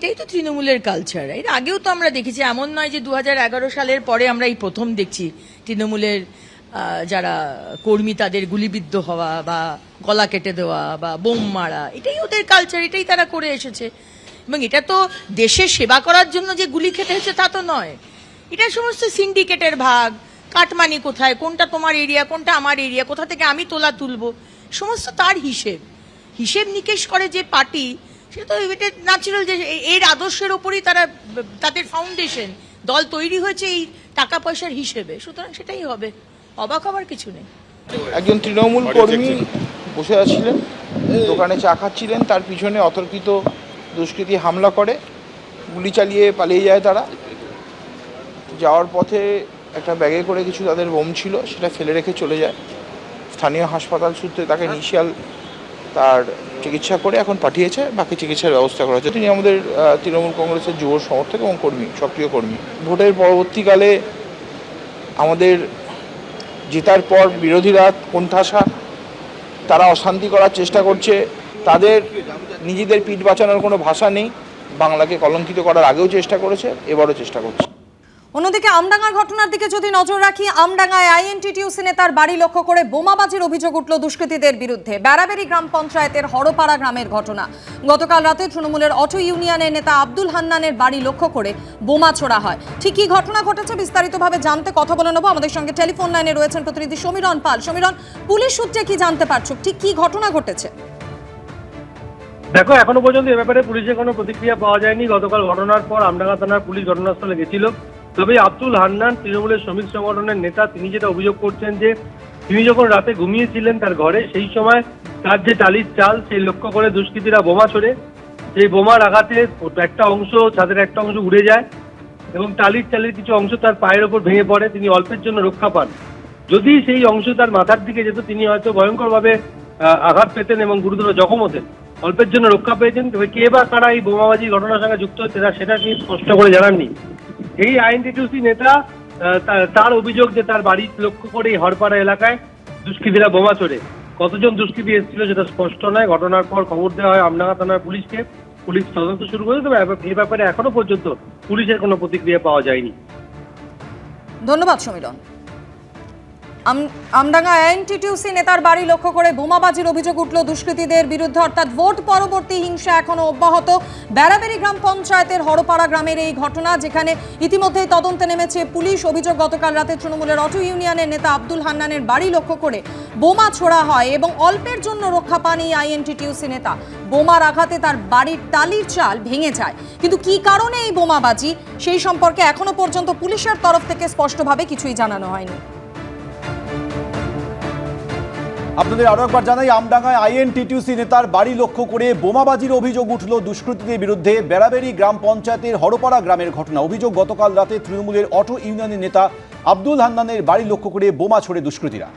এটাই তো তৃণমূলের কালচার। এর আগেও তো আমরা দেখেছি, এমন নয় যে 2011 সালের পরে আমরা এই প্রথম দেখছি তৃণমূলের যারা কর্মী তাদের গুলিবিদ্ধ হওয়া বা গলা কেটে দেওয়া বা বোম মারা। এটাই ওদের কালচার, এটাই তারা করে এসেছে। এবং এটা তো দেশের সেবা করার জন্য যে গুলি খেতে হয়েছে তা তো নয়। এটা সমস্ত সিন্ডিকেটের ভাগ, কাটমানি কোথায়, কোনটা তোমার এরিয়া, কোনটা আমার এরিয়া, কোথা থেকে আমি তোলা তুলবো, সমস্ত তার হিসেব নিকেশ করে যে পার্টি, সেটা তো এটা ন্যাচারাল যে এর আদর্শের ওপরই তারা, তাদের ফাউন্ডেশন, দল তৈরি হয়েছে এই টাকা পয়সার হিসেবে। সুতরাং সেটাই হবে, অবাক হবার কিছু নেই। একজন তৃণমূল কর্মী বসে আছিলেন, দোকানে চা খাচ্ছিলেন, তার পিছনে অতর্কিত দুষ্কৃতী হামলা করে, গুলি চালিয়ে পালিয়ে যায়। তারা যাওয়ার পথে একটা ব্যাগে করে কিছু তাদের বোম ছিল, সেটা ফেলে রেখে চলে যায়। স্থানীয় হাসপাতাল সূত্রে তাকে ইনিশিয়াল তার চিকিৎসা করে এখন পাঠিয়েছে, বাকি চিকিৎসার ব্যবস্থা করা হচ্ছে। তিনি আমাদের তৃণমূল কংগ্রেসের যুব সমর্থক এবং কর্মী, সক্রিয় কর্মী। ভোটের পরবর্তীকালে আমাদের জেতার পর বিরোধীরা কোণঠাসা, তারা অশান্তি করার চেষ্টা করছে। তাদের নিজেদের পিঠ বাঁচানোর কোনো ভাষা নেই। বাংলাকে কলঙ্কিত করার আগেও চেষ্টা করেছে, এবারও চেষ্টা করছে। অন্যদিকে আমডাঙ্গার ঘটনার দিকে যদি নজর রাখি, আমডাঙ্গায় আইএনটিটিউসি নেতার বাড়ি লক্ষ্য করে বোমাবাজির অভিযোগ উঠল দুষ্কৃতীদের বিরুদ্ধে। বেড়াবেড়ি গ্রাম পঞ্চায়েতের হরপাড়া গ্রামের ঘটনা। গতকাল রাতে তৃণমূলের অটো ইউনিয়নের নেতা আব্দুল হান্নানের বাড়ি লক্ষ্য করে বোমা ছোড়া হয়। ঠিক কি ঘটনা ঘটেছে বিস্তারিতভাবে জানতে কথা বলে নেব। আমাদের সঙ্গে টেলিফোন লাইনে রয়েছেন প্রতিনিধি সমীরণ পাল। সমীরণ, পুলিশ সূত্রে কি জানতে পারছো, ঠিক কি ঘটনা ঘটেছে? দেখো, এখনো পর্যন্ত এ ব্যাপারে পুলিশের কোনো প্রতিক্রিয়া পাওয়া যায়নি। গতকাল ঘটনার পর আমডাঙ্গা থানার পুলিশ ঘটনাস্থলে গেছিল। তবে আব্দুল হান্নান তৃণমূলের শ্রমিক সংগঠনের নেতা, তিনি যেটা অভিযোগ করছেন যে তিনি যখন রাতে ঘুমিয়েছিলেন তার ঘরে, সেই সময় তার যে টালির চাল সেই লক্ষ্য করে দুষ্কৃতীরা বোমা ছোড়ে। সেই বোমার আঘাতে একটা অংশ, ছাদের একটা অংশ উড়ে যায় এবং টালির চালের কিছু অংশ তার পায়ের ওপর ভেঙে পড়ে। তিনি অল্পের জন্য রক্ষা পান। যদি সেই অংশ তার মাথার দিকে যেত, তিনি হয়তো ভয়ঙ্করভাবে আঘাত পেতেন এবং গুরুতর জখম হতেন। অল্পের জন্য রক্ষা পেয়েছেন। তবে কে বা কারা এই বোমাবাজি ঘটনার সঙ্গে যুক্ত হচ্ছে সেটা তিনি স্পষ্ট করে জানাননি। এই আইএনটিটিউসি নেতা, তার অভিযোগ যে তার বাড়ি লক্ষ্য করে এই হরপাড়া এলাকায় দুষ্কৃতীরা বোমা ছোড়ে। কতজন দুষ্কৃতী এসেছিল সেটা স্পষ্ট নয়। ঘটনার পর খবর দেওয়া হয় আমডাঙ্গা থানার পুলিশকে। পুলিশ তদন্ত শুরু করেছে। তবে এই ব্যাপারে এখনো পর্যন্ত পুলিশের কোনো প্রতিক্রিয়া পাওয়া যায়নি। ধন্যবাদ সমীরণ। আমডাঙ্গা আইএনটিটিউসি নেতার বাড়ি লক্ষ্য করে বোমাবাজির অভিযোগ উঠল দুষ্কৃতীদের বিরুদ্ধে। অর্থাৎ ভোট পরবর্তী হিংসা এখনো অব্যাহত। বেড়াবেড়ি গ্রাম পঞ্চায়েতের হরপাড়া গ্রামের এই ঘটনা, যেখানে ইতিমধ্যেই তদন্তে নেমেছে পুলিশ। অভিযোগ, গতকাল রাতে তৃণমূলের অটো ইউনিয়নের নেতা আব্দুল হান্নানের বাড়ি লক্ষ্য করে বোমা ছোড়া হয় এবং অল্পের জন্য রক্ষা পান এই আইএনটিটিউসি নেতা। বোমার আঘাতে তার বাড়ির টালির চাল ভেঙে যায়। কিন্তু কি কারণে এই বোমাবাজি, সেই সম্পর্কে এখনো পর্যন্ত পুলিশের তরফ থেকে স্পষ্টভাবে কিছুই জানানো হয়নি। আপনাদের আরো একবার জানাই, আমডাঙ্গায় আইএনটিটিউসি নেতার বাড়ি লক্ষ্য করে বোমাবাজির অভিযোগ উঠল দুষ্কৃতীদের বিরুদ্ধে। বেড়াবেড়ি গ্রাম পঞ্চায়েতের হরপাড়া গ্রামের ঘটনা। অভিযোগ, গতকাল রাতে তৃণমূলের অটো ইউনিয়নের নেতা আব্দুল হান্নানের বাড়ি লক্ষ্য করে বোমা ছোড়ে দুষ্কৃতীরা।